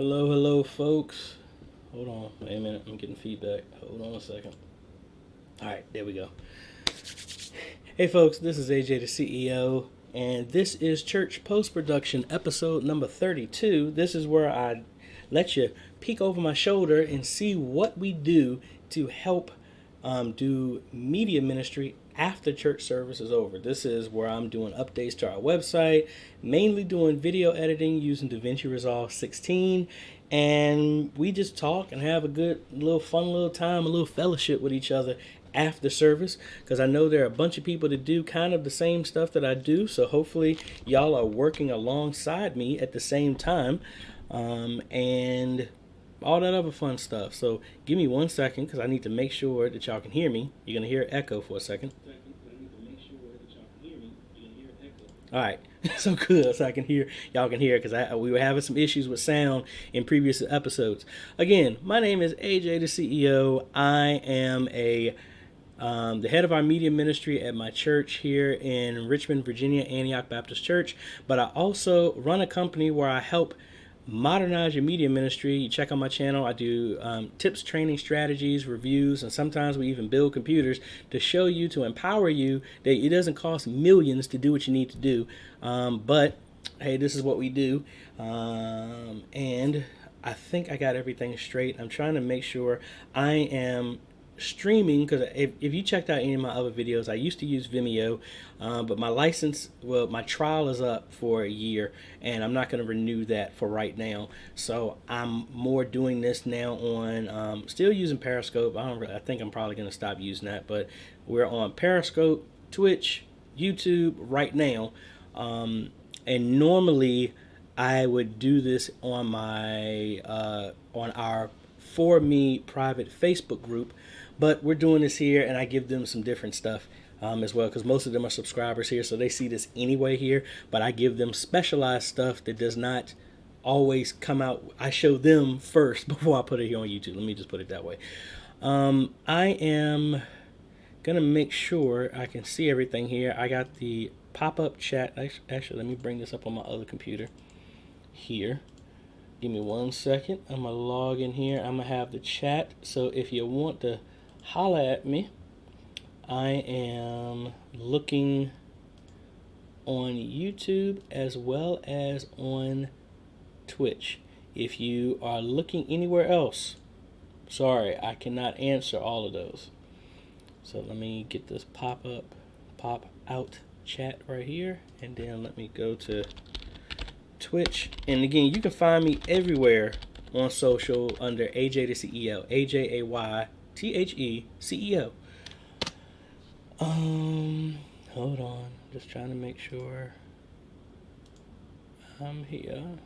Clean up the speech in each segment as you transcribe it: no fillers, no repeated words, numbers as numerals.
Hello, folks. Hold on, wait a minute. I'm getting feedback. Hold on a second. All right, there we go. Hey, folks, this is AJ the CEO, and this is Church Post Production episode number 32. This is where I let you peek over my shoulder and see what we do to help do media ministry after church service is over. This is where I'm doing updates to our website, mainly doing video editing using DaVinci Resolve 16, and we just talk and have a good little fun little time, a little fellowship with each other after service, because I know there are a bunch of people that do kind of the same stuff that I do, so hopefully y'all are working alongside me at the same time, and all that other fun stuff. So give me 1 second, because I need to make sure that y'all can hear me. You're going to hear echo for a second. All right, so good, so I can hear, y'all can hear, because we were having some issues with sound in previous episodes. Again, my name is AJ the CEO. I am the head of our media ministry at my church here in Richmond, Virginia, Antioch Baptist Church, but I also run a company where I help modernize your media ministry. You check on my channel. I do tips, training, strategies, reviews, and sometimes we even build computers to show you, to empower you, that it doesn't cost millions to do what you need to do. But hey, this is what we do. And I think I got everything straight. I'm trying to make sure I am streaming, because if you checked out any of my other videos, I used to use Vimeo, but my license, well, my trial is up for a year, and I'm not going to renew that for right now. So I'm more doing this now on, still using Periscope. I think I'm probably going to stop using that, but we're on Periscope, Twitch, YouTube right now, and normally I would do this on my on our For Me private Facebook group, but we're doing this here, and I give them some different stuff as well, because most of them are subscribers here, so they see this anyway here, but I give them specialized stuff that does not always come out. I show them first before I put it here on YouTube. Let me just put it that way. I am going to make sure I can see everything here. I got the pop-up chat. Actually, let me bring this up on my other computer here. Give me 1 second. I'm going to log in here. I'm going to have the chat. So if you want to holler at me, I am looking on YouTube as well as on Twitch. If you are looking anywhere else, sorry, I cannot answer all of those. So let me get this pop out chat right here, and then let me go to Twitch. And again, you can find me everywhere on social under AJ the CEO, AJaytheCEO. Hold on, just trying to make sure I'm here. I'm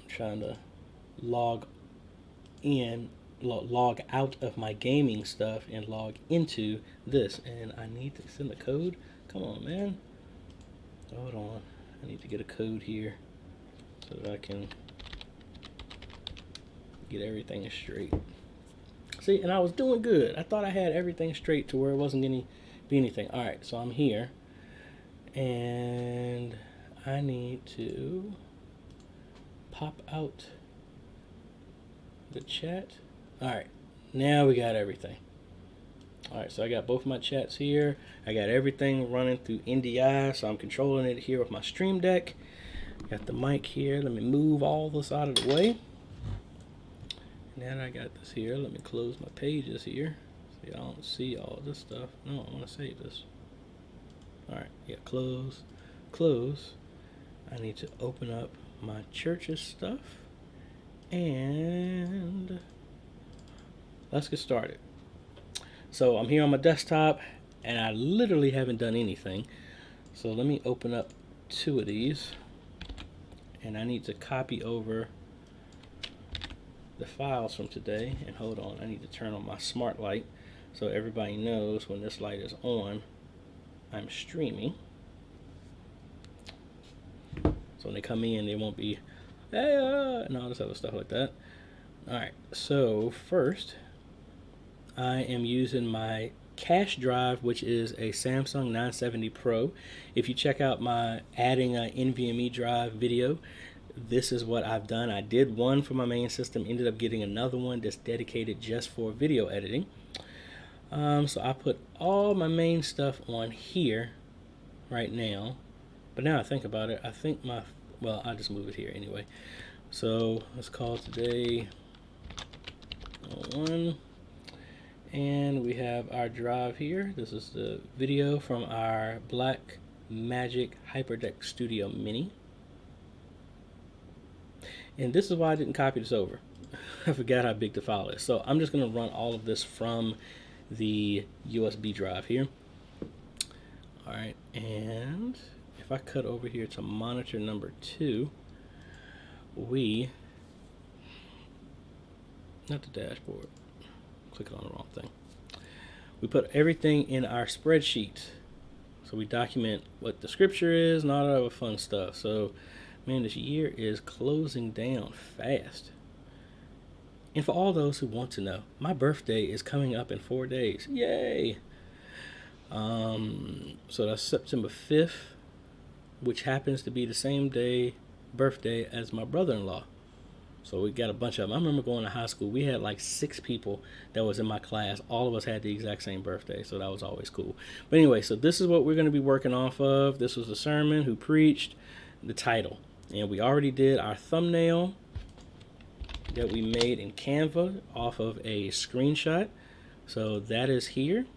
trying to log out of my gaming stuff and log into this, and I need to send a code. Come on, man. Hold on, I need to get a code here so that I can get everything straight. See, and I was doing good. I thought I had everything straight to where it wasn't going to be anything. All right, so I'm here, and I need to pop out the chat. All right, now we got everything. All right, so I got both my chats here. I got everything running through NDI, so I'm controlling it here with my Stream Deck. Got the mic here. Let me move all this out of the way. Now that I got this here, let me close my pages here so y'all don't see all this stuff. No, I want to save this. All right, yeah, close. I need to open up my church's stuff, and let's get started. So I'm here on my desktop, and I literally haven't done anything. So let me open up 2 of these, and I need to copy over the files from today. And hold on, I need to turn on my smart light so everybody knows when this light is on, I'm streaming. So when they come in, they won't be, hey, and all this other stuff like that. All right, so first, I am using my cache drive, which is a Samsung 970 Pro. If you check out my adding an NVMe drive video, this is what I've done. I did one for my main system, ended up getting another one that's dedicated just for video editing. So I put all my main stuff on here right now. But now I think about it, I think well, I'll just move it here anyway. So let's call today 1. And we have our drive here. This is the video from our Blackmagic HyperDeck Studio Mini. And this is why I didn't copy this over. I forgot how big the file is. So I'm just going to run all of this from the USB drive here. All right, and if I cut over here to monitor number 2, not the dashboard, clicking on the wrong thing. We put everything in our spreadsheet. So we document what the scripture is and all that other fun stuff. So, man, this year is closing down fast. And for all those who want to know, my birthday is coming up in 4 days. Yay! So that's September 5th, which happens to be the same birthday as my brother-in-law. So we got a bunch of them. I remember going to high school. We had like 6 people that was in my class. All of us had the exact same birthday, so that was always cool. But anyway, so this is what we're going to be working off of. This was the sermon, who preached, the title. And we already did our thumbnail that we made in Canva off of a screenshot. So that is here.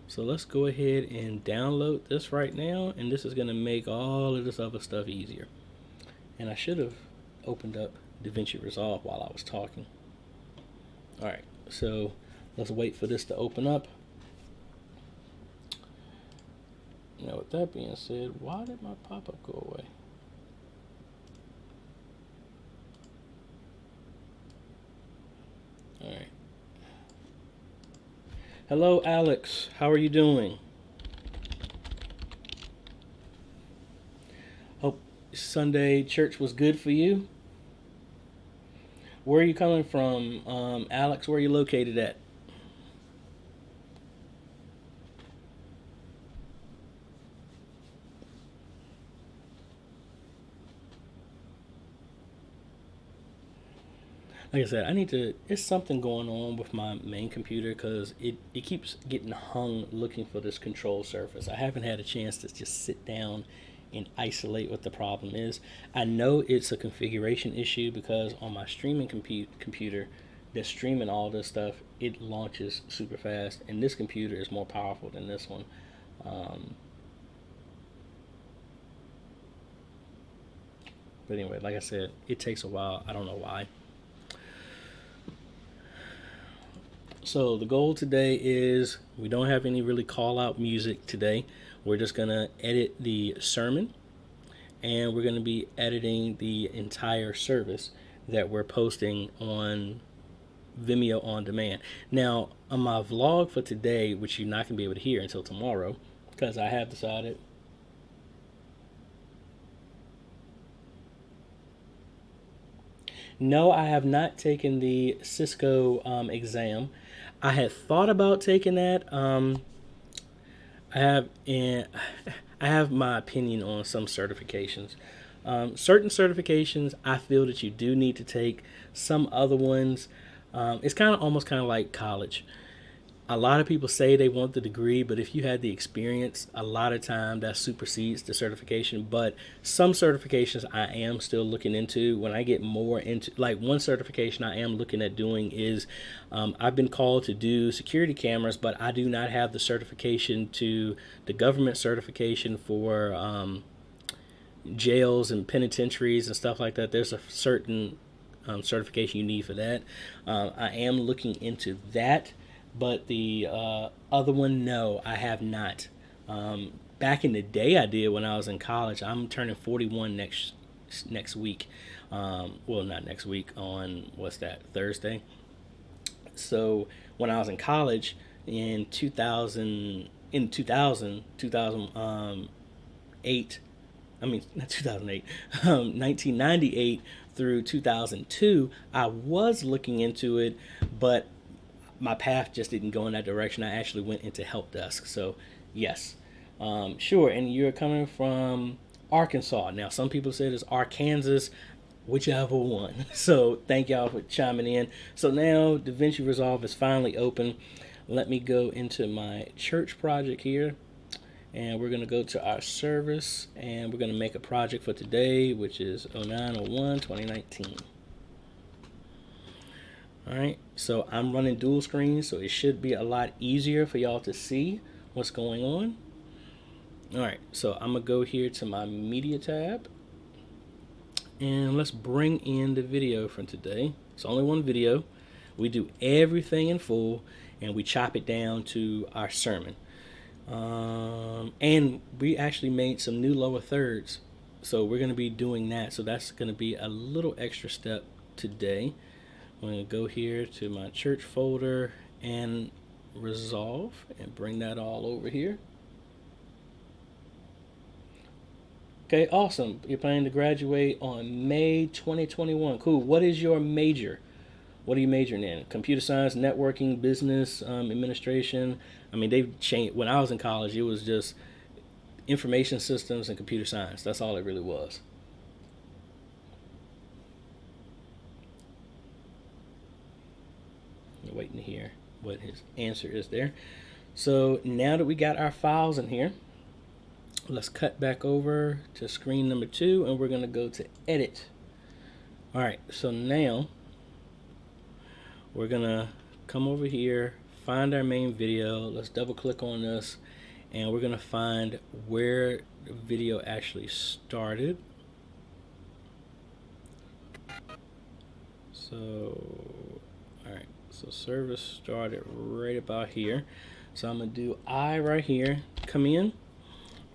So let's go ahead and download this right now. And this is going to make all of this other stuff easier. And I should have opened up DaVinci Resolve while I was talking. All right, so let's wait for this to open up. Now, with that being said, why did my pop-up go away? All right. Hello, Alex. How are you doing? Hope Sunday church was good for you. Where are you coming from, Alex? Where are you located at? Like I said, it's something going on with my main computer because it keeps getting hung looking for this control surface. I haven't had a chance to just sit down and isolate what the problem is. I know it's a configuration issue because on my streaming computer that's streaming all this stuff, it launches super fast, and this computer is more powerful than this one. But anyway, like I said, it takes a while. I don't know why. So the goal today is we don't have any really call out music today. We're just going to edit the sermon, and we're going to be editing the entire service that we're posting on Vimeo on demand. Now, on my vlog for today, which you're not going to be able to hear until tomorrow, because I have decided no, I have not taken the Cisco exam. I had thought about taking that. I have my opinion on some certifications. Certain certifications I feel that you do need to take. Some other ones, it's almost kind of like college. A lot of people say they want the degree, but if you had the experience, a lot of time that supersedes the certification. But some certifications I am still looking into. When I get more into, like, one certification I am looking at doing is, I've been called to do security cameras, but I do not have the certification to the government certification for jails and penitentiaries and stuff like that. There's a certain certification you need for that. I am looking into that. But the other one, no, I have not. Back in the day I did when I was in college. I'm turning 41 next week. Well, not next week, on, what's that, Thursday? So when I was in college in 2008, I mean, not 2008, 1998 through 2002, I was looking into it, but my path just didn't go in that direction. I actually went into help desk. So yes, sure. And you're coming from Arkansas. Now, some people said it's Arkansas, whichever one. So thank y'all for chiming in. So now DaVinci Resolve is finally open. Let me go into my church project here, and we're going to go to our service, and we're going to make a project for today, which is 09/01/2019. All right, so I'm running dual screen, so it should be a lot easier for y'all to see what's going on. All right, so I'm gonna go here to my media tab, and let's bring in the video from today. It's only one video. We do everything in full, and we chop it down to our sermon. And we actually made some new lower thirds, so we're gonna be doing that. So that's gonna be a little extra step today. I'm going to go here to my church folder and resolve and bring that all over here. Okay, awesome. You're planning to graduate on May 2021. Cool. What is your major? What are you majoring in? Computer science, networking, business, administration. I mean, they've changed. When I was in college, it was just information systems and computer science. That's all it really was. Waiting to hear what his answer is there. So now that we got our files in here, let's cut back over to screen number 2, and we're going to go to edit. All right, so now we're going to come over here, find our main video. Let's double click on this, and we're going to find where the video actually started. So, all right. So service started right about here. So I'm going to do I right here, come in,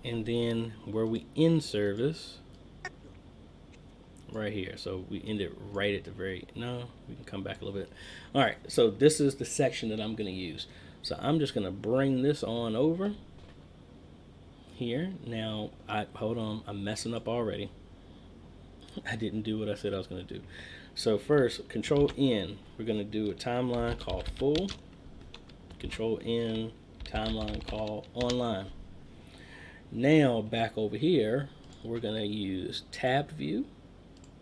and then where we end service, right here. So we end it right at the very, no, we can come back a little bit. All right, so this is the section that I'm going to use. So I'm just going to bring this on over here. Now, hold on, I'm messing up already. I didn't do what I said I was going to do. So first, Control N, we're going to do a timeline called full. Control N, timeline called online. Now back over here, we're going to use tabbed view,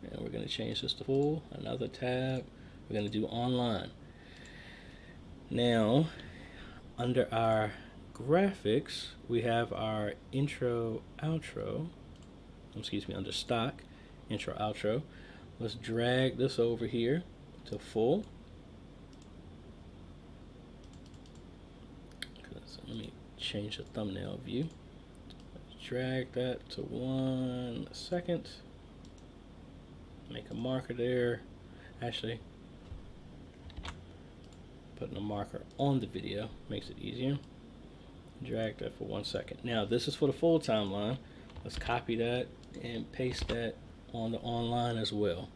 and we're going to change this to full. Another tab, we're going to do online. Now, under our graphics, we have our intro, outro. Excuse me, under stock, intro, outro. Let's drag this over here to full. So let me change the thumbnail view. Let's drag that to 1 second. Make a marker there. Actually, putting a marker on the video makes it easier. Drag that for 1 second. Now this is for the full timeline. Let's copy that and paste that on the online as well.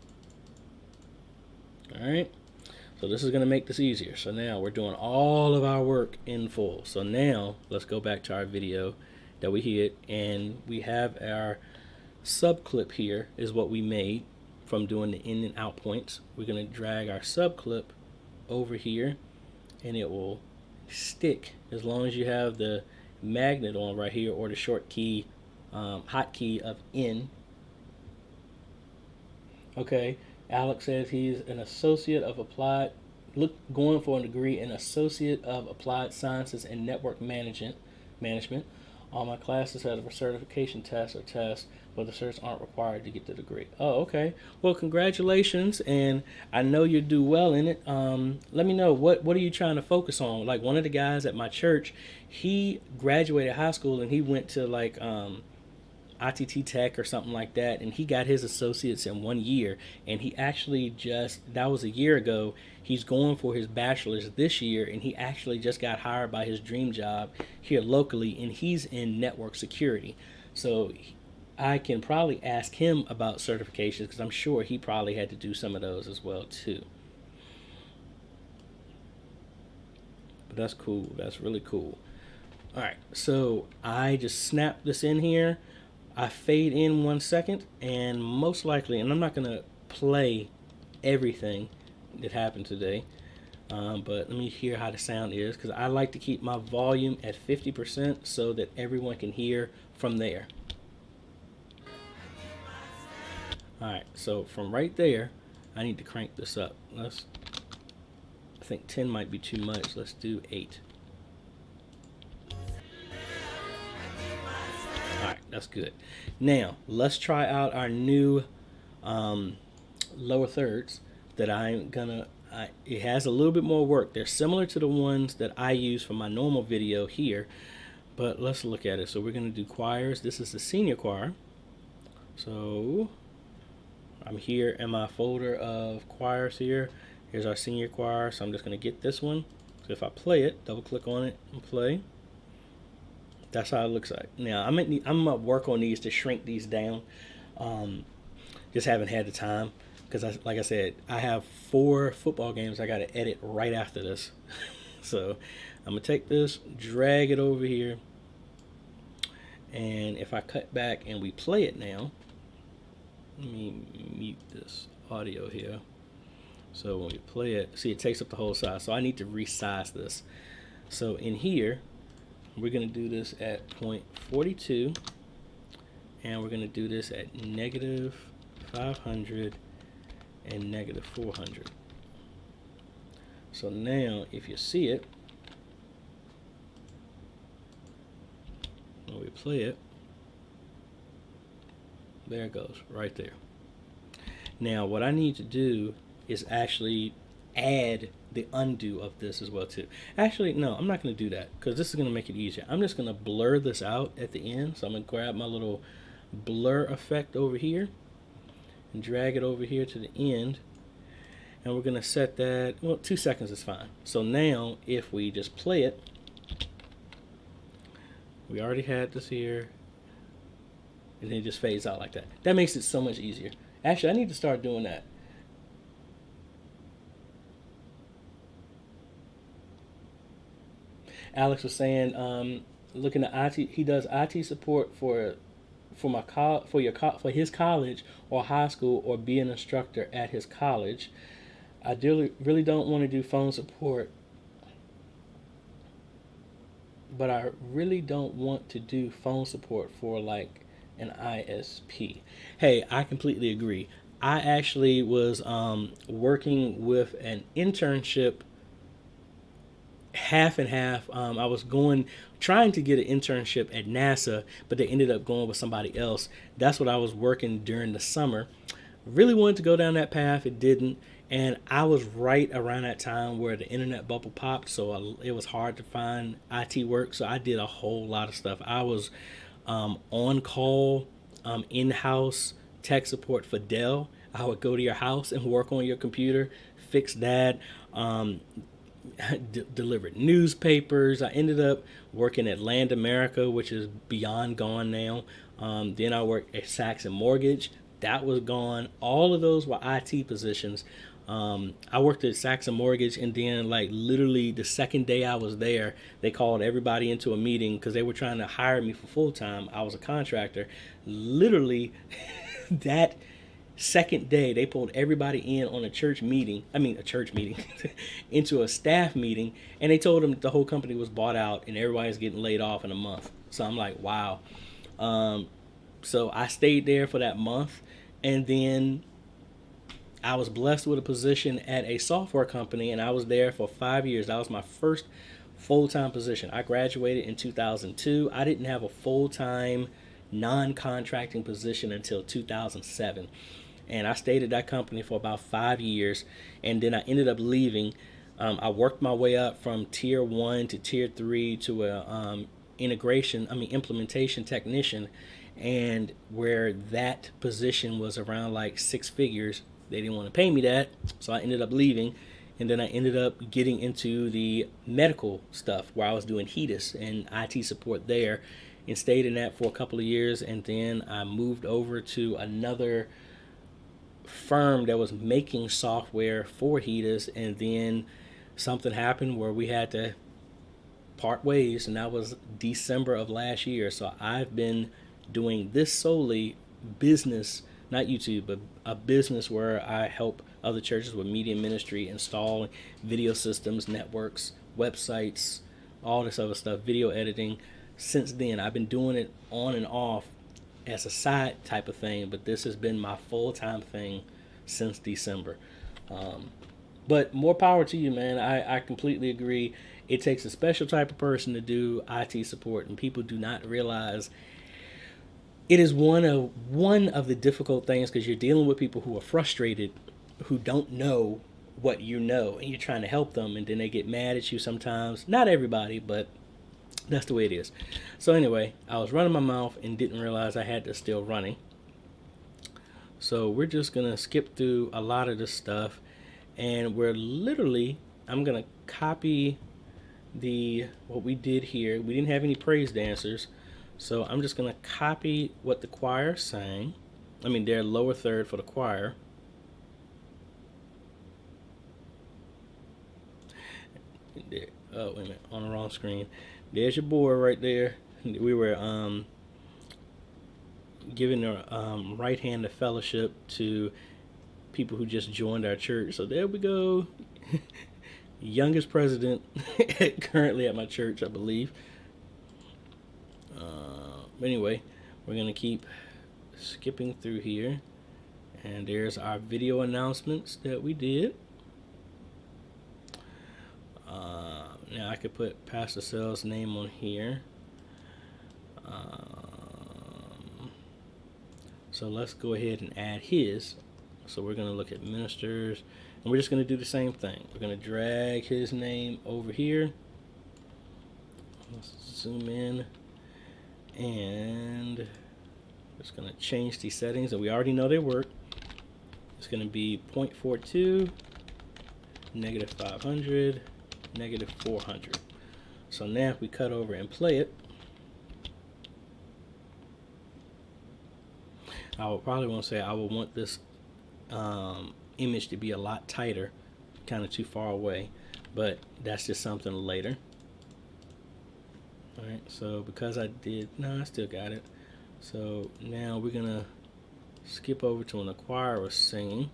All right, so this is going to make this easier. So now we're doing all of our work in full. So now let's go back to our video that we hit, and we have our sub clip here is what we made from doing the in and out points. We're going to drag our sub clip over here, and it will stick as long as you have the magnet on right here, or the short key, hotkey of in. Okay, Alex says he's an associate of applied, going for a degree in associate of applied sciences and network management. All my classes have a certification test or test, but the certs aren't required to get the degree. Oh, okay. Well, congratulations, and I know you do well in it. Let me know, what are you trying to focus on? Like, one of the guys at my church, he graduated high school and he went to like ITT Tech or something like that, and he got his associates in 1 year, and he actually that was a year ago. He's going for his bachelor's this year, and he actually just got hired by his dream job here locally, and he's in network security. So I can probably ask him about certifications, because I'm sure he probably had to do some of those as well too. But that's cool. That's really cool. All right, so I just snapped this in here. I fade in 1 second, and most likely, and I'm not going to play everything that happened today, but let me hear how the sound is, because I like to keep my volume at 50% so that everyone can hear from there. All right, so from right there, I need to crank this up. I think 10 might be too much. Let's do 8. All right, that's good. Now, let's try out our new lower thirds that it has a little bit more work. They're similar to the ones that I use for my normal video here, but let's look at it. So we're going to do choirs. This is the senior choir. So I'm here in my folder of choirs here. Here's our senior choir. So I'm just going to get this one. So if I play it, double click on it and play. That's how it looks like. Now I'm gonna work on these to shrink these down. Just haven't had the time because, like I said, I have 4 football games I got to edit right after this. So I'm gonna take this, drag it over here, and if I cut back and we play it now, let me mute this audio here. So when we play it, see, it takes up the whole size. So I need to resize this. So in here, we're going to do this at 0.42, and we're going to do this at -500 and -400. So now, if you see it, when we play it, there it goes, right there. Now, what I need to do is actually add the undo of this as well too. Actually, no, I'm not going to do that because this is going to make it easier. I'm just going to blur this out at the end. So I'm going to grab my little blur effect over here and drag it over here to the end, and we're going to set that, well, 2 seconds is fine. So now if we just play it, we already had this here, and then it just fades out like that. That makes it so much easier. Actually, I need to start doing that. Alex was saying, looking at IT, he does IT support for his college or high school, or be an instructor at his college. I really don't want to do phone support, but I really don't want to do phone support for like an ISP. Hey, I completely agree. I actually was working with an internship half and half. I was trying to get an internship at NASA, but they ended up going with somebody else. That's what I was working during the summer. Really wanted to go down that path. It didn't. And I was right around that time where the internet bubble popped, so it was hard to find IT work. So I did a whole lot of stuff. I was on call, in-house tech support for Dell. I would go to your house and work on your computer, fix that. Delivered newspapers. I ended up working at Land America, which is beyond gone now. Then I worked at Saxon Mortgage. That was gone. All of those were IT positions. I worked at Saxon Mortgage, and then like literally the second day I was there, they called everybody into a meeting because they were trying to hire me for full time. I was a contractor. Literally that second day, they pulled everybody in on a church meeting, into a staff meeting, and they told them that the whole company was bought out and everybody's getting laid off in a month. So I'm like, wow. So I stayed there for that month, and then I was blessed with a position at a software company, and I was there for 5 years. That was my first full-time position. I graduated in 2002. I didn't have a full-time non-contracting position until 2007. And I stayed at that company for about 5 years, and then I ended up leaving. I worked my way up from tier 1 to tier 3 to a implementation technician, and where that position was around like 6 figures, they didn't want to pay me that, so I ended up leaving. And then I ended up getting into the medical stuff where I was doing HEDIS and IT support there, and stayed in that for a couple of years. And then I moved over to another firm that was making software for HEDIS, and then something happened where we had to part ways, and that was December of last year. So I've been doing this solely business, not YouTube, but a business where I help other churches with media ministry, install video systems, networks, websites, all this other stuff, video editing. Since then, I've been doing it on and off as a side type of thing, but this has been my full-time thing since December. But more power to you, man. I completely agree. It takes a special type of person to do IT support, and people do not realize it is one of the difficult things, because you're dealing with people who are frustrated, who don't know what you know, and you're trying to help them, and then they get mad at you sometimes. Not everybody, but that's the way it is. So anyway, I was running my mouth and didn't realize I had this still running. So we're just going to skip through a lot of this stuff, and I'm going to copy what we did here. We didn't have any praise dancers, so I'm just going to copy what the choir sang. I mean, their lower third for the choir. There. Oh, wait a minute, on the wrong screen. There's your board right there. We were giving a right hand of fellowship to people who just joined our church. So there we go. Youngest president currently at my church, I believe. But anyway, we're going to keep skipping through here. And there's our video announcements that we did. Now I could put Pastor Sell's name on here. So let's go ahead and add his. So we're going to look at ministers, and we're just going to do the same thing. We're going to drag his name over here. Let's zoom in, and just going to change these settings, and we already know they work. It's going to be 0.42, negative 500, negative 400. So now if we cut over and play it, I would probably want to say I would want this image to be a lot tighter, kind of too far away, but that's just something later. Alright, so because I still got it. So now we're gonna skip over to when the choir was singing,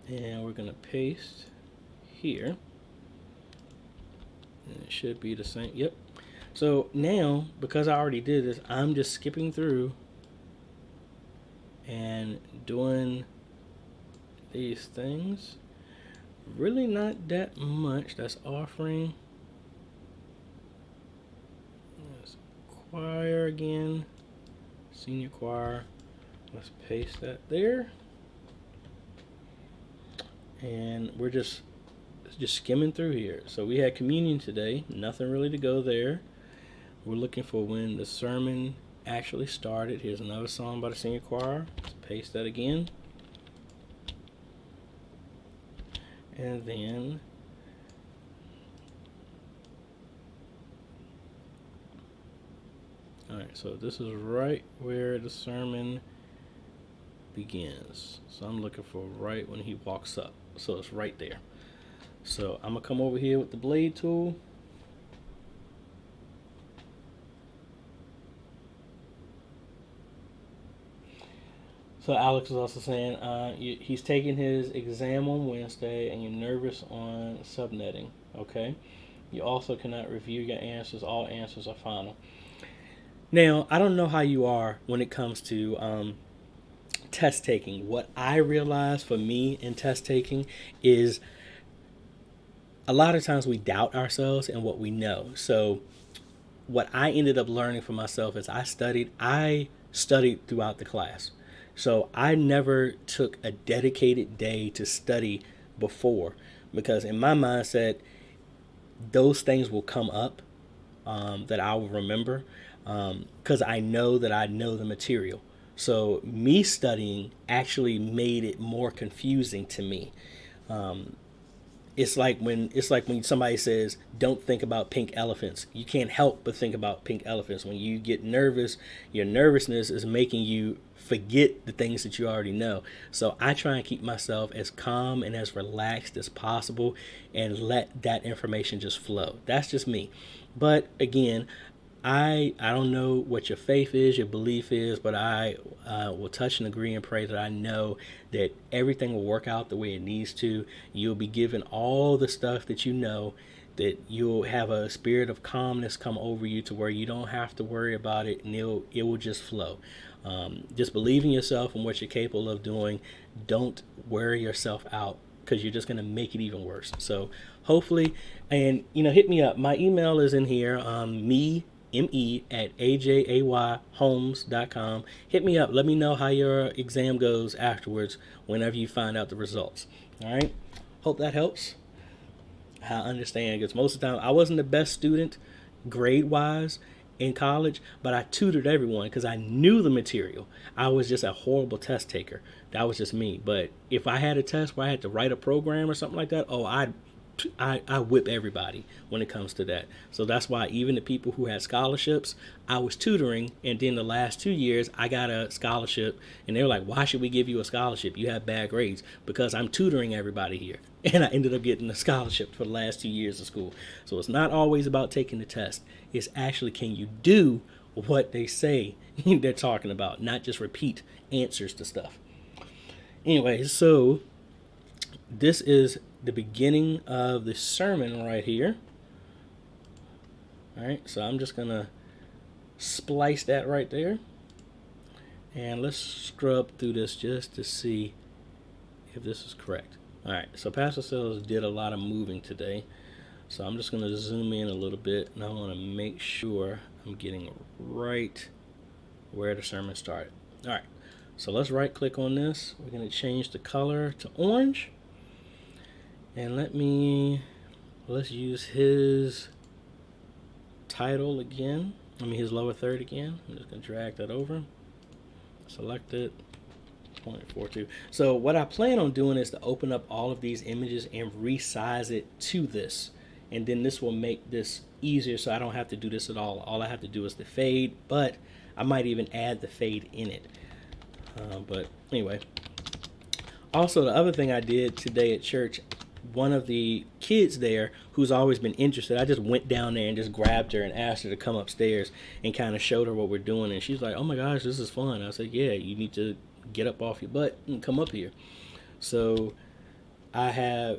and we're gonna paste here, and it should be the same. Yep. So now, because I already did this, I'm just skipping through and doing these things. Really not that much. That's offering. That's choir again. Senior choir. Let's paste that there. And we're just skimming through here. So we had communion today. Nothing really to go there. We're looking for when the sermon actually started. Here's another song by the senior choir. Let's paste that again. And then alright, so this is right where the sermon begins. So I'm looking for right when he walks up. So it's right there. So I'm going to come over here with the blade tool. So Alex is also saying he's taking his exam on Wednesday and you're nervous on subnetting. Okay. You also cannot review your answers. All answers are final. Now, I don't know how you are when it comes to test taking. What I realize for me in test taking is a lot of times we doubt ourselves and what we know. So what I ended up learning for myself is I studied throughout the class. So I never took a dedicated day to study before, because in my mindset, those things will come up that I will remember because I know that I know the material. So me studying actually made it more confusing to me. It's like when somebody says, don't think about pink elephants. You can't help but think about pink elephants. When you get nervous, your nervousness is making you forget the things that you already know. So I try and keep myself as calm and as relaxed as possible and let that information just flow. That's just me. But again, I don't know what your faith is, your belief is, but I will touch and agree and pray that I know that everything will work out the way it needs to. You'll be given all the stuff that you know that you'll have a spirit of calmness come over you to where you don't have to worry about it, and it will just flow. Just believe in yourself and what you're capable of doing. Don't wear yourself out, because you're just going to make it even worse. So hopefully, and hit me up. My email is in here, me@ajayhomes.com. Hit me up. Let me know how your exam goes afterwards whenever you find out the results. All right? Hope that helps. I understand, because most of the time I wasn't the best student grade-wise in college, but I tutored everyone because I knew the material. I was just a horrible test taker. That was just me. But if I had a test where I had to write a program or something like that, I whip everybody when it comes to that. So that's why even the people who had scholarships, I was tutoring, and then the last 2 years I got a scholarship, and they were like, why should we give you a scholarship? You have bad grades. Because I'm tutoring everybody here. And I ended up getting a scholarship for the last 2 years of school. So it's not always about taking the test. It's actually, can you do what they say they're talking about, not just repeat answers to stuff. Anyway, so this is the beginning of the sermon right here. All right, so I'm just gonna splice that right there, and let's scrub through this just to see if this is correct. All right, so Pastor Sales did a lot of moving today, so I'm just gonna zoom in a little bit, and I want to make sure I'm getting right where the sermon started. All right, so let's right click on this. We're gonna change the color to orange. And let's use his title again. His lower third again. I'm just going to drag that over. Select it. 0.42. So what I plan on doing is to open up all of these images and resize it to this. And then this will make this easier, so I don't have to do this at all. All I have to do is the fade, but I might even add the fade in it. But anyway. Also, the other thing I did today at church, one of the kids there who's always been interested, I just went down there and just grabbed her and asked her to come upstairs and kind of showed her what we're doing. And she's like, oh my gosh, this is fun. I said, yeah, you need to get up off your butt and come up here. So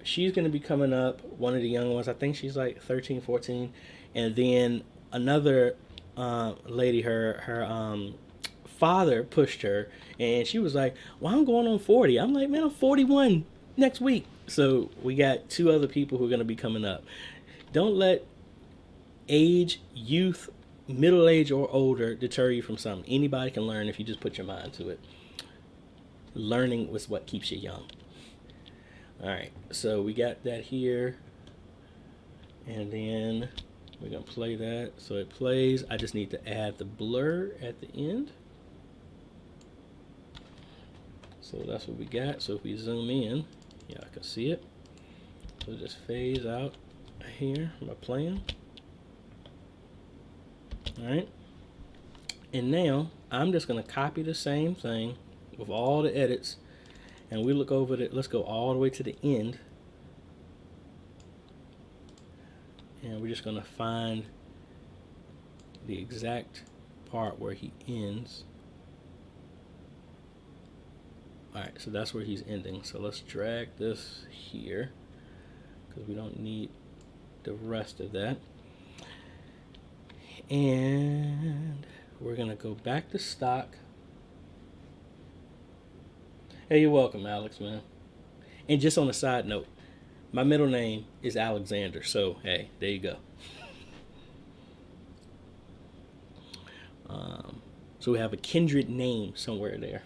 she's going to be coming up, one of the young ones. I think she's like 13, 14. And then another lady, her father pushed her, and she was like, well, I'm going on 40. I'm like, man, I'm 41 next week. So we got 2 other people who are going to be coming up. Don't let age, youth, middle age, or older deter you from something. Anybody can learn if you just put your mind to it. Learning was what keeps you young. All right, so we got that here, and then we're going to play that. So it plays. I just need to add the blur at the end. So that's what we got. So if we zoom in, yeah, I can see it. So it just fades out here by playing. All right. And now I'm just going to copy the same thing with all the edits, and we look over it. Let's go all the way to the end, and we're just going to find the exact part where he ends. Alright, so that's where he's ending. So let's drag this here, because we don't need the rest of that. And we're going to go back to stock. Hey, you're welcome, Alex, man. And just on a side note, my middle name is Alexander, so hey, there you go. So we have a kindred name somewhere there.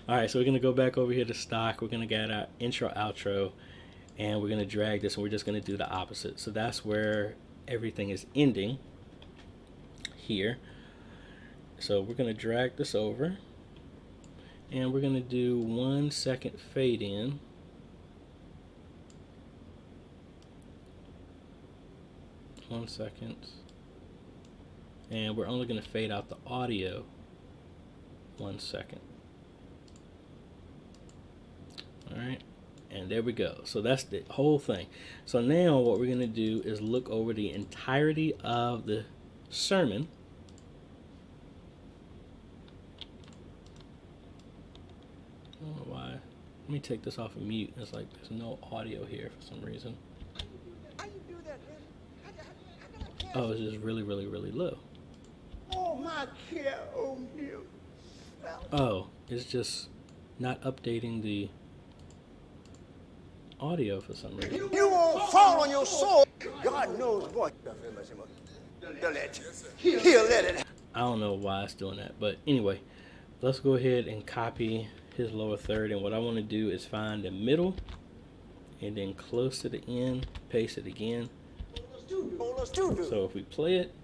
Alright, so we're going to go back over here to stock. We're going to get our intro, outro, and we're going to drag this, and we're just going to do the opposite. So that's where everything is ending here. So we're going to drag this over, and we're going to do 1 second fade in. One second. And we're only going to fade out the audio 1 second. Alright, and there we go. So that's the whole thing. So now what we're going to do is look over the entirety of the sermon. I don't know why. Let me take this off of mute. It's like there's no audio here for some reason. How you doing Oh, it's just really, really, really low. Oh, my care, oh, you. Oh, it's just not updating the audio for some reason. You won't fall on your sword. God knows what. He'll let it. I don't know why it's doing that, but anyway, let's go ahead and copy his lower third, and what I want to do is find the middle and then close to the end, paste it again. So if we play it,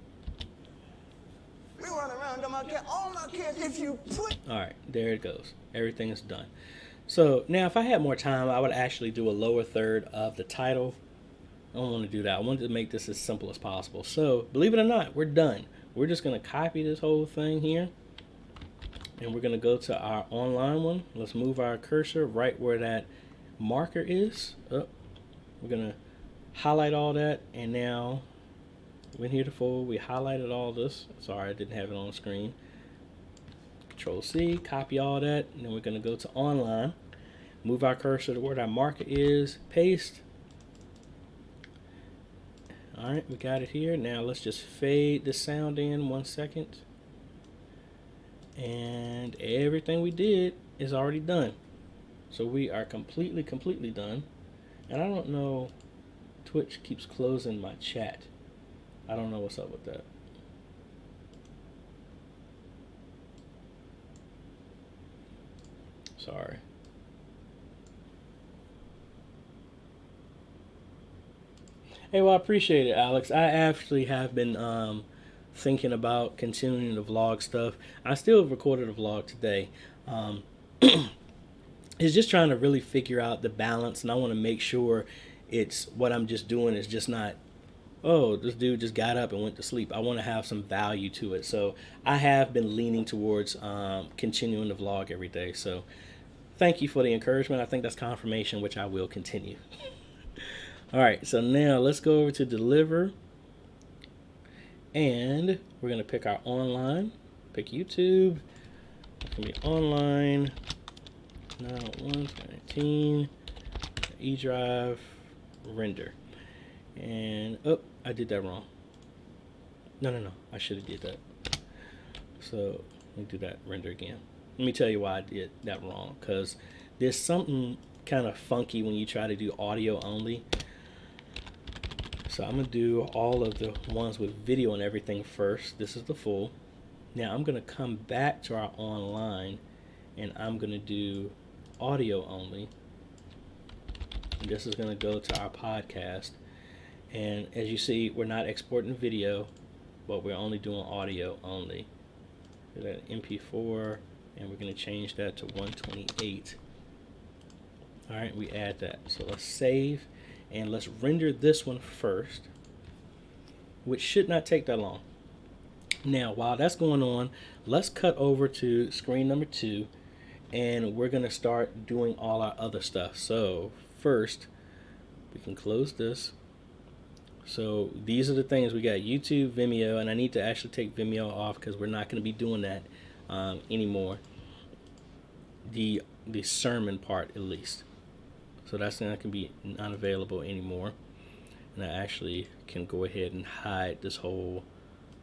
we run around all my kids if you put. All right, there it goes. Everything is done. So now if I had more time, I would actually do a lower third of the title. I don't want to do that. I wanted to make this as simple as possible. So believe it or not, we're done. We're just going to copy this whole thing here, and we're going to go to our online one. Let's move our cursor right where that marker is. Oh, we're going to highlight all that, and now went here to fold. We highlighted all this. Sorry, I didn't have it on the screen. Control C, copy all that, and then we're going to go to online, move our cursor to where that marker is, paste. All right, we got it here. Now let's just fade the sound in 1 second, and everything we did is already done. So we are completely done. And I don't know, Twitch keeps closing my chat. I don't know what's up with that. Sorry. Hey, well, I appreciate it, Alex. I actually have been thinking about continuing the vlog stuff. I still recorded a vlog today. It's just trying to really figure out the balance, and I want to make sure it's what I'm just doing is just not, oh, this dude just got up and went to sleep. I want to have some value to it. So I have been leaning towards continuing the vlog every day. So thank you for the encouragement. I think that's confirmation, which I will continue. All right, so now let's go over to deliver, and we're going to pick our online, pick YouTube. It's going to be online, 901.19, E drive, render. And, oh, I did that wrong. No, I should have did that. So let me do that render again. Let me tell you why I did that wrong, because there's something kind of funky when you try to do audio only. So I'm going to do all of the ones with video and everything first. This is the full. Now I'm going to come back to our online, and I'm going to do audio only. And this is going to go to our podcast. And as you see, we're not exporting video, but we're only doing audio only. So that MP4, and we're going to change that to 128. All right, we add that. So let's save. And let's render this one first, which should not take that long. Now, while that's going on, let's cut over to screen number 2, and we're going to start doing all our other stuff. So first, we can close this. So these are the things. We got YouTube, Vimeo, and I need to actually take Vimeo off because we're not going to be doing that anymore. The sermon part, at least. So that's not going to be not available anymore. And I actually can go ahead and hide this whole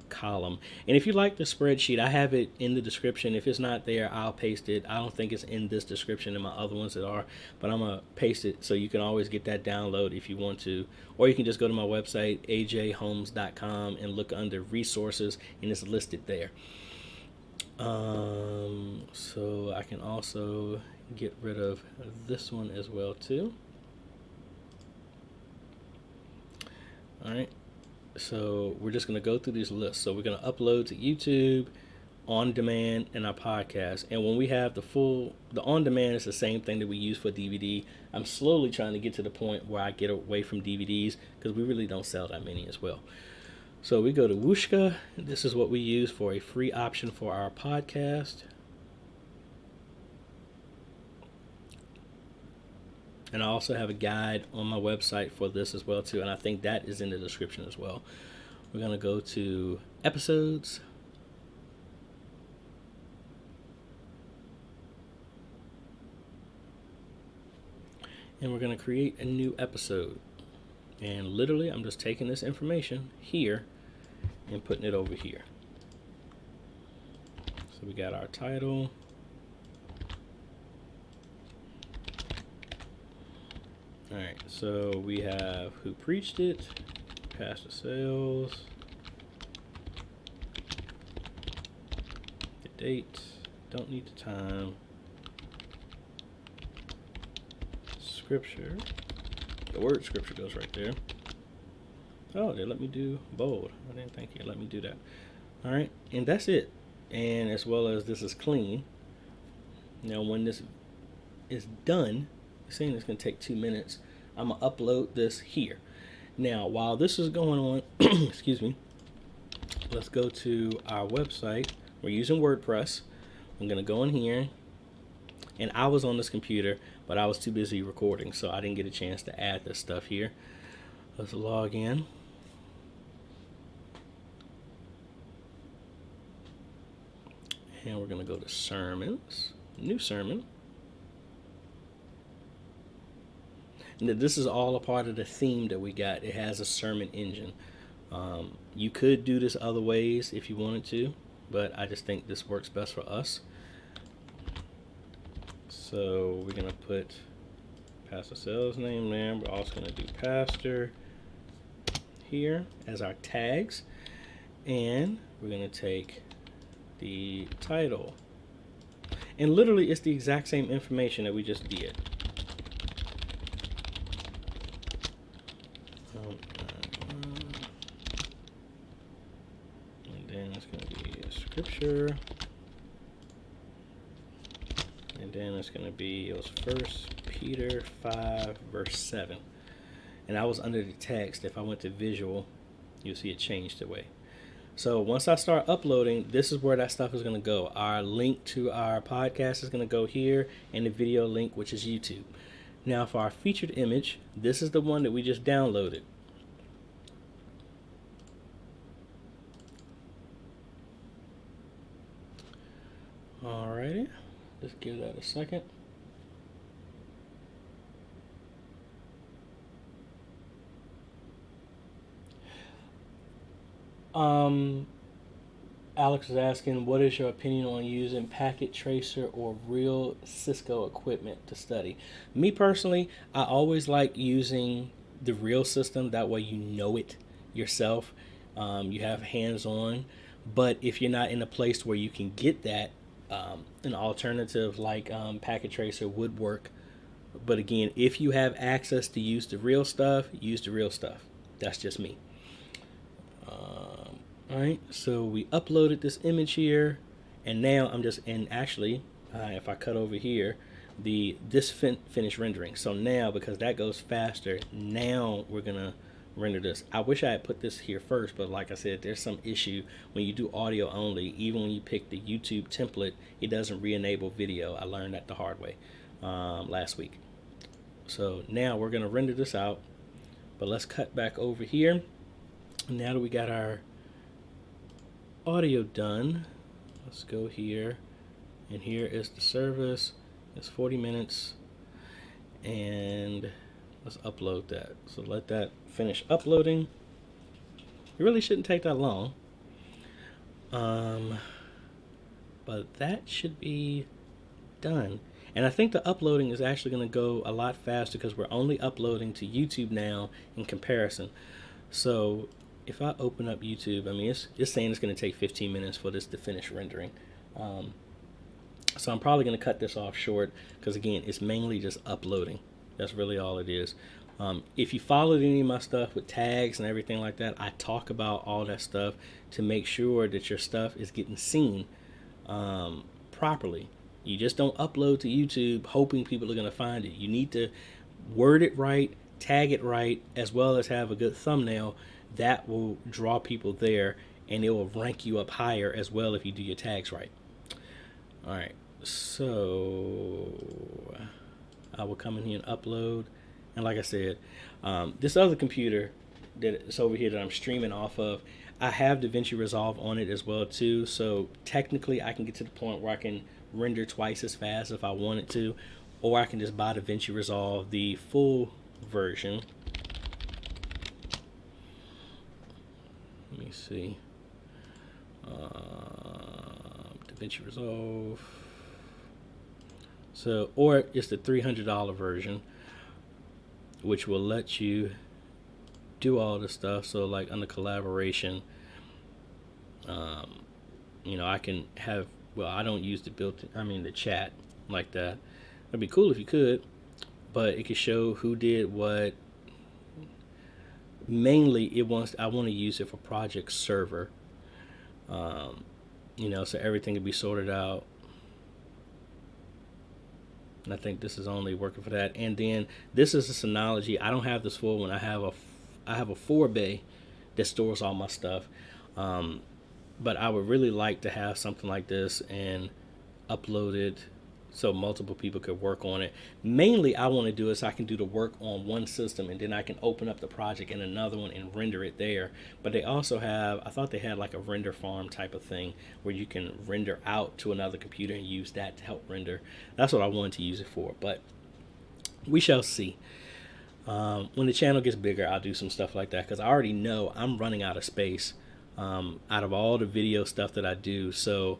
column. And if you like the spreadsheet, I have it in the description. If it's not there, I'll paste it. I don't think it's in this description and my other ones that are, but I'm going to paste it so you can always get that download if you want to. Or you can just go to my website, AJaytheCEO.com, and look under resources, and it's listed there. So I can also get rid of this one as well too. All right, so we're just going to go through these lists. So we're going to upload to YouTube, on demand, and our podcast. And when we have the on demand is the same thing that we use for DVD. I'm slowly trying to get to the point where I get away from DVDs because we really don't sell that many as well. So we go to Wooshka. This is what we use for a free option for our podcast. And I also have a guide on my website for this as well too, and I think that is in the description as well. We're going to go to episodes. And we're going to create a new episode. And literally, I'm just taking this information here, and putting it over here. So we got our title. All right, so we have who preached it, past the sales, the date, don't need the time, scripture, the word scripture goes right there. Oh, they let me do bold. I didn't think you let me do that. All right, and that's it. And as well as this is clean. Now when this is done, saying it's going to take 2 minutes, I'm going to upload this here. Now while this is going on, excuse me, let's go to our website. We're using WordPress. I'm going to go in here, and I was on this computer, but I was too busy recording, so I didn't get a chance to add this stuff here. Let's log in. And we're going to go to sermons, new sermon. And this is all a part of the theme that we got. It has a sermon engine. You could do this other ways if you wanted to, but I just think this works best for us. So we're going to put pastor sales name there. We're also going to do pastor here as our tags. And we're going to take the title. And literally it's the exact same information that we just did. And then it's going to be a scripture. And then it's going to be, it was 1 Peter 5 verse 7. And I was under the text. If I went to visual, you'll see it changed the way. So once I start uploading, this is where that stuff is going to go. Our link to our podcast is going to go here, and the video link, which is YouTube. Now for our featured image, this is the one that we just downloaded. Alrighty, let's give that a second. Alex is asking, what is your opinion on using packet tracer or real Cisco equipment to study? Me personally, I always like using the real system. That way you know it yourself. You have hands-on. But if you're not in a place where you can get that, an alternative like packet tracer would work. But again, if you have access to use the real stuff, use the real stuff. That's just me. Alright, so we uploaded this image here, and now I'm just, and actually, if I cut over here, this finished rendering. So now, because that goes faster, now we're gonna render this. I wish I had put this here first, but like I said, there's some issue when you do audio only. Even when you pick the YouTube template, it doesn't re-enable video. I learned that the hard way last week. So now we're gonna render this out, but let's cut back over here. Now that we got our audio done, let's go here, and here is the service. It's 40 minutes, and let's upload that. So let that finish uploading. It really shouldn't take that long, but that should be done. And I think the uploading is actually going to go a lot faster because we're only uploading to YouTube now in comparison. So if I open up YouTube, I mean, it's saying it's going to take 15 minutes for this to finish rendering. So I'm probably going to cut this off short because, again, it's mainly just uploading. That's really all it is. If you followed any of my stuff with tags and everything like that, I talk about all that stuff to make sure that your stuff is getting seen properly. You just don't upload to YouTube hoping people are going to find it. You need to word it right, tag it right, as well as have a good thumbnail. That will draw people there, and it will rank you up higher as well if you do your tags right. All right, so I will come in here and upload. And like I said, this other computer that's over here that I'm streaming off of, I have DaVinci Resolve on it as well too. So technically I can get to the point where I can render twice as fast if I wanted to, or I can just buy DaVinci Resolve, the full version. Let me see. DaVinci Resolve. So, or it's the $300 version, which will let you do all the stuff. So like under collaboration, you know, I can have, well, I don't use the the chat like that. It'd be cool if you could, but it could show who did what. Mainly I want to use it for project server, you know, so everything can be sorted out. And I think this is only working for that. And then this is a Synology. I don't have this full one. I have a 4-bay that stores all my stuff. But I would really like to have something like this and upload it so multiple people could work on it. Mainly I want to do is I can do the work on one system and then I can open up the project in another one and render it there. But they also have, I thought they had like a render farm type of thing where you can render out to another computer and use that to help render. That's what I wanted to use it for, but we shall see. When the channel gets bigger, I'll do some stuff like that because I already know I'm running out of space out of all the video stuff that I do. So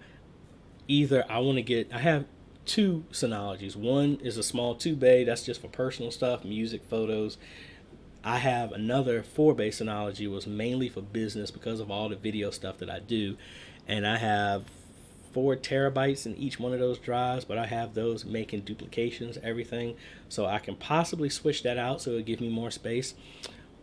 either I have 2 Synologies. One is a small 2-bay, that's just for personal stuff, music, photos. I have another 4-bay Synology, was mainly for business because of all the video stuff that I do, and I have 4 terabytes in each one of those drives, but I have those making duplications, everything, so I can possibly switch that out so it'll give me more space.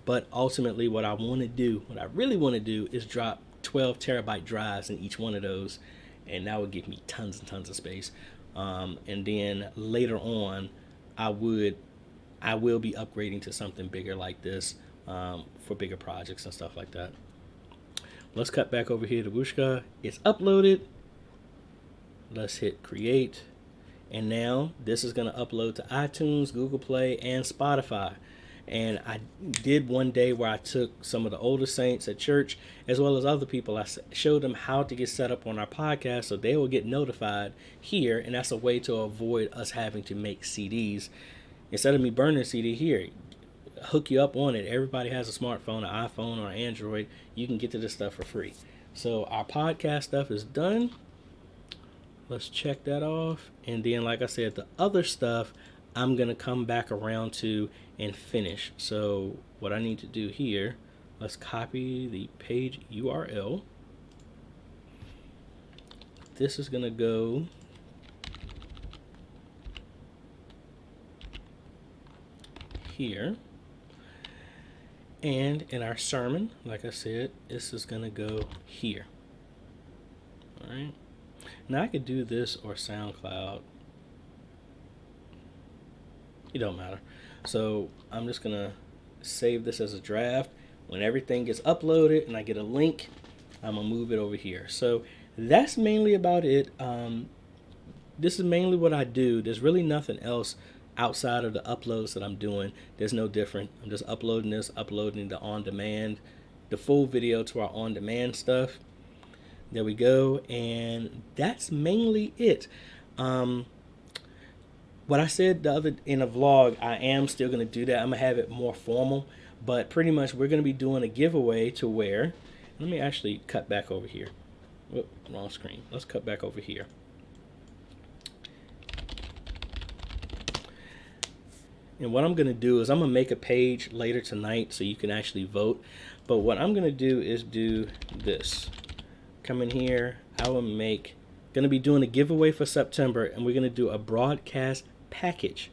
But ultimately what I really want to do is drop 12 terabyte drives in each one of those, and that would give me tons and tons of space. And then later on, I will be upgrading to something bigger like this for bigger projects and stuff like that. Let's cut back over here to Wooshka. It's uploaded. Let's hit create. And now this is going to upload to iTunes, Google Play, and Spotify. And I did one day where I took some of the older saints at church, as well as other people. I showed them how to get set up on our podcast so they will get notified here. And that's a way to avoid us having to make CDs. Instead of me burning a CD here, hook you up on it. Everybody has a smartphone, an iPhone, or an Android. You can get to this stuff for free. So our podcast stuff is done. Let's check that off. And then, like I said, the other stuff I'm going to come back around to and finish. So what I need to do here, let's copy the page URL. This is going to go here. And in our sermon, like I said, this is going to go here. All right. Now I could do this or SoundCloud. It don't matter. So I'm just gonna save this as a draft. When everything gets uploaded and I get a link, I'm gonna move it over here. So that's mainly about it. This is mainly what I do. There's really nothing else outside of the uploads that I'm doing. There's no different. I'm just uploading this, uploading the on-demand, the full video to our on-demand stuff. There we go, and that's mainly it. What I said the other in a vlog, I am still going to do that. I'm going to have it more formal, but pretty much we're going to be doing a giveaway to where, let me actually cut back over here. Whoop, wrong screen. Let's cut back over here. And what I'm going to do is I'm going to make a page later tonight so you can actually vote. But what I'm going to do is do this. Come in here. I will going to be doing a giveaway for September, and we're going to do a broadcast package.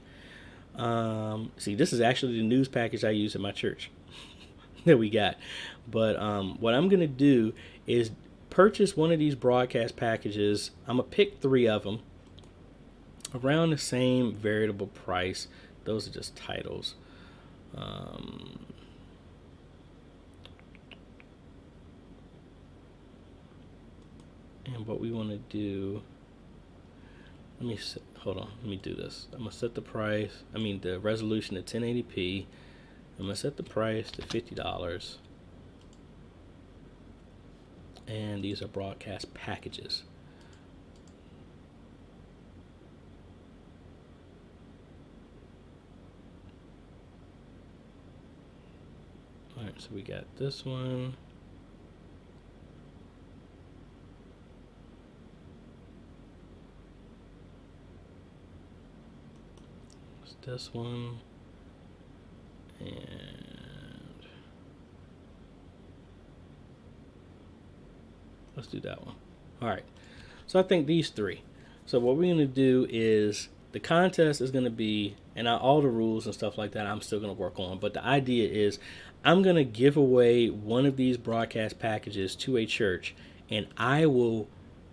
See, this is actually the news package I use at my church that we got. But what I'm going to do is purchase one of these broadcast packages. I'm going to pick 3 of them around the same variable price. Those are just titles. And what we want to do, hold on, let me do this. I'm going to set the the resolution to 1080p. I'm going to set the price to $50. And these are broadcast packages. All right, so we got this one. It's this one. And let's do that one. All right. So I think these three. So what we're going to do is the contest is going to be, and all the rules and stuff like that I'm still going to work on. But the idea is I'm going to give away one of these broadcast packages to a church. And I will,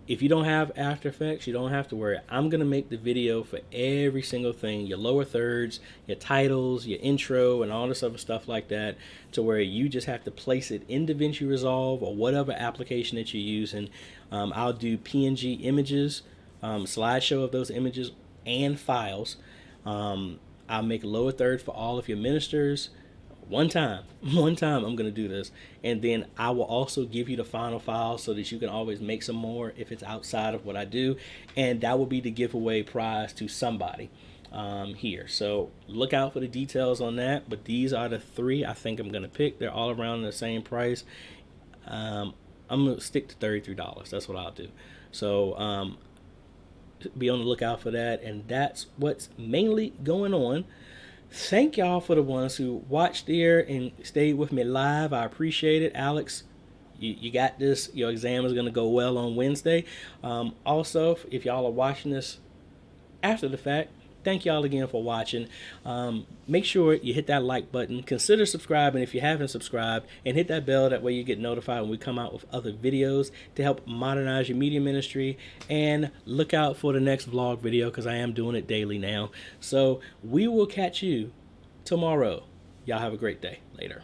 if you don't have After Effects, you don't have to worry. I'm going to make the video for every single thing, your lower thirds, your titles, your intro, and all this other stuff like that, to where you just have to place it in DaVinci Resolve or whatever application that you're using. I'll do PNG images, slideshow of those images and files. I'll make a lower third for all of your ministers. One time I'm going to do this, and then I will also give you the final file so that you can always make some more if it's outside of what I do, and that will be the giveaway prize to somebody here. So look out for the details on that, but these are the three I think I'm going to pick. They're all around the same price. I'm going to stick to $33. That's what I'll do. So be on the lookout for that, and that's what's mainly going on. Thank y'all for the ones who watched there and stayed with me live. I appreciate it. Alex, you got this. Your exam is going to go well on Wednesday. Also, if y'all are watching this after the fact, thank y'all again for watching. Make sure you hit that like button. Consider subscribing if you haven't subscribed, and hit that bell. That way you get notified when we come out with other videos to help modernize your media ministry. And look out for the next vlog video, because I am doing it daily now. So we will catch you tomorrow. Y'all have a great day. Later.